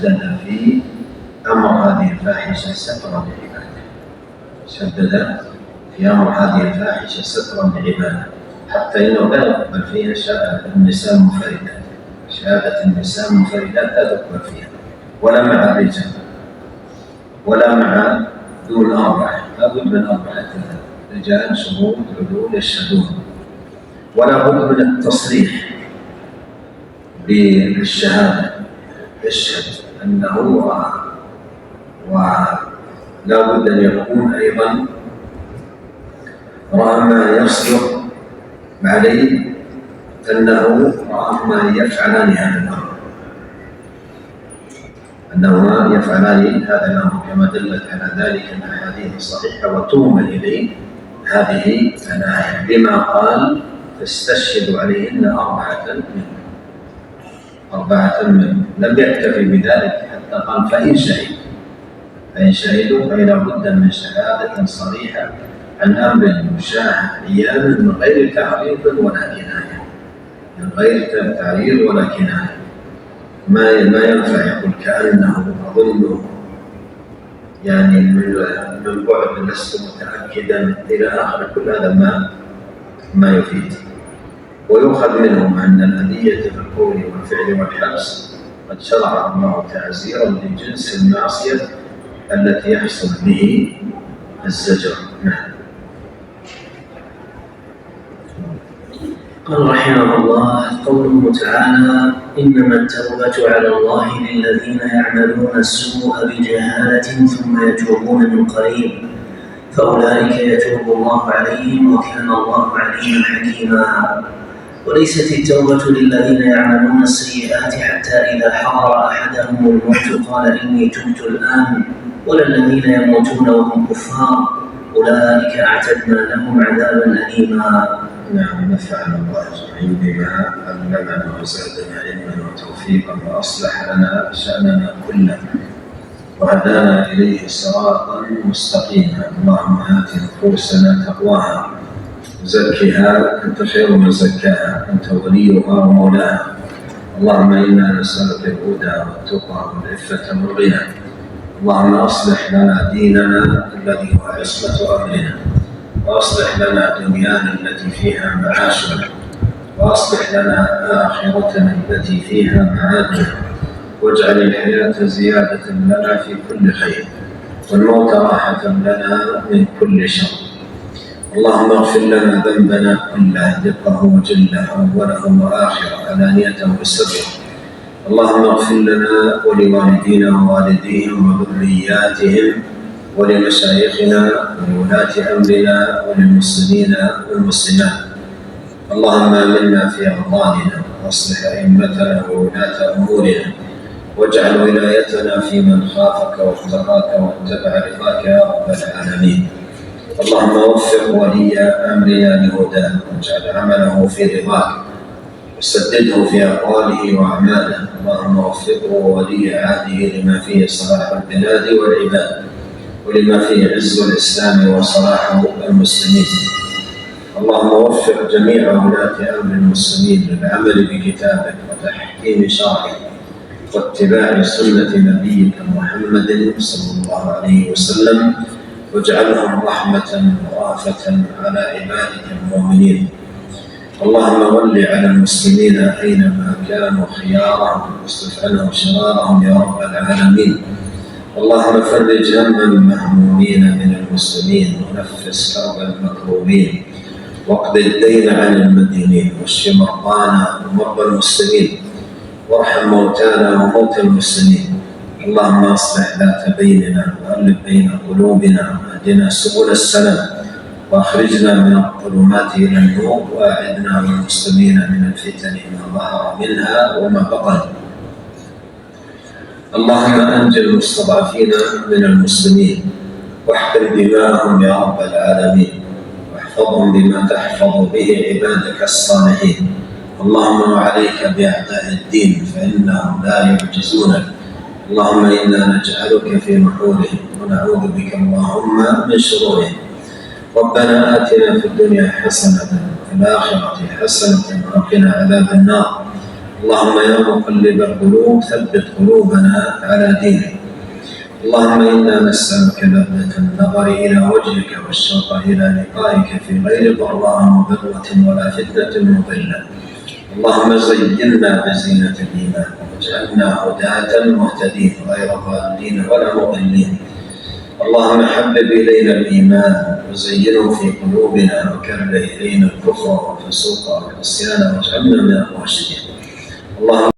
شدد في أمر هذه الفاحشة سترا لعباده، شدد في أمر هذه الفاحشة سترا لعباده، حتى إنه لا يقبل فيها شهادة النساء المنفردات، شهادة النساء المنفردات لا تقبل فيها، ولا مع الرجال، ولا مع دون أربعة، لا بد من أربعة رجال شهود عدول يشهدون، ولا بد من التصريح بالشهادة، يشهد أنه رأى، ولا بد أن يكون أيضا رأى ما يصدق عليه أنه رأى ما يفعلان هذا الأمر، أنهما يفعلان هذا الأمر كما دلت على ذلك الأحاديث الصحيحة، وتومل إليه هذه الآية بما قال فاستشهدوا عليهن أربعة منهم، لم يكتفي بذلك حتى قال فإن شهدوا فلا بد من شهادة صريحة عن أمر مشاهد عيانا من غير تعريض ولا كناية، من غير تعريض ولا كناية، ما ينفع يقول كأنه أظنه يعني من بعد لست متأكدا إلى آخر، كل هذا ما يفيد. ويؤخذ منهم أن الأذية في القول والفعل والحبس قد شرع الله تعزيرا لجنس المعصية التي يحصل به الزجر. قال رحمه الله: قوله تعالى: إنما التوبة على الله للذين يعملون السوء بجهالة ثم يتوبون من قريب فأولئك يتوب الله عليهم وكان الله عليما حكيما. وليست التوبة للذين يعملون السيئات حتى إذا حضر أحدهم الموت قال إني تبت الآن، ولا الذين يموتون وهم كفار أولئك أعتدنا لهم عذابا أليما. نعم، نفعنا الله أجمعين بما علمنا وزادنا علما وتوفيقا وأصلح لنا شأننا كله وهدانا إليه صراطا مستقيما. اللهم آت نفوسنا تقواها وزكها أنت خير من زكاها، أنت وليها ومولاها. اللهم إنا نسألك الهدى والتقى والعفة والغنى. اللهم أصلح لنا ديننا الذي هو عصمة أمرنا، وأصلح لنا دنيانا التي فيها معاشنا، وأصلح لنا آخرتنا التي فيها معادنا، واجعل الحياة زيادة لنا في كل خير والموت راحة لنا من كل شر. اللهم اغفر لنا ذنبنا كله دقه وجله أوله وآخره علانيته وسره. اللهم اغفر لنا ولوالدينا ووالديهم وذرياتهم ولمشايخنا ولولاة أمرنا وللمسلمين والمسلمات. اللهم آمنا في أوطاننا واصلح أئمتنا وولاة أمورنا، واجعل ولايتنا في من خافك واتقاك واتبع رضاك يا رب العالمين. اللهم وفق ولي أمرنا لهداه، واجعل عمله في رضاك، وسدده في أقواله وأعماله. اللهم وفقه ولي عهده لما فيه صلاح البلاد والعباد، ولما فيه عز الإسلام وصلاح المسلمين. اللهم وفق جميع ولاة أمر المسلمين للعمل بكتابك وتحكيم شرعك واتباع سنة نبيك محمد صلى الله عليه وسلم، واجعلهم رحمة ورأفة على عبادك المؤمنين. اللهم ول على المسلمين أينما كانوا خيارهم واصرف عنهم شرارهم يا رب العالمين. اللهم فرج هم المهمومين من المسلمين، ونفس كرب المكروبين، واقض الدين عن المدينين، واشف مرضانا ومرضى المسلمين، وارحم موتانا وموتى المسلمين. اللهم اصلح ذات بيننا والف بين قلوبنا، واهدنا سبل السلام، واخرجنا من الظلمات الى النور، واعذنا والمسلمين من الفتن ما ظهر منها وما بطن. اللهم انجِ المستضعفين من المسلمين، واحقن دماءهم يا رب العالمين، واحفظهم بما تحفظ به عبادك الصالحين. اللهم وعليك باعداء الدين فانهم لا يعجزونك. اللهم انا نجعلك في نحورهم ونعوذ بك اللهم من شرورهم. ربنا آتنا في الدنيا حسنة وفي الآخرة حسنة وقنا عذاب النار. اللهم يا مقلب القلوب ثبت قلوبنا على دينك. اللهم إنا نسألك لذة النظر إلى وجهك والشوق إلى لقائك في غير ضراء مضرة ولا فتنة مضلة. اللهم زينا بزينة الإيمان واجعلنا هداة مهتدين غير ضالين ولا مضلين. اللهم حبب إلينا الإيمان وزينه في قلوبنا وكره إلينا الكفر والفسوق والعصيان واجعلنا من الراشدين. اللهم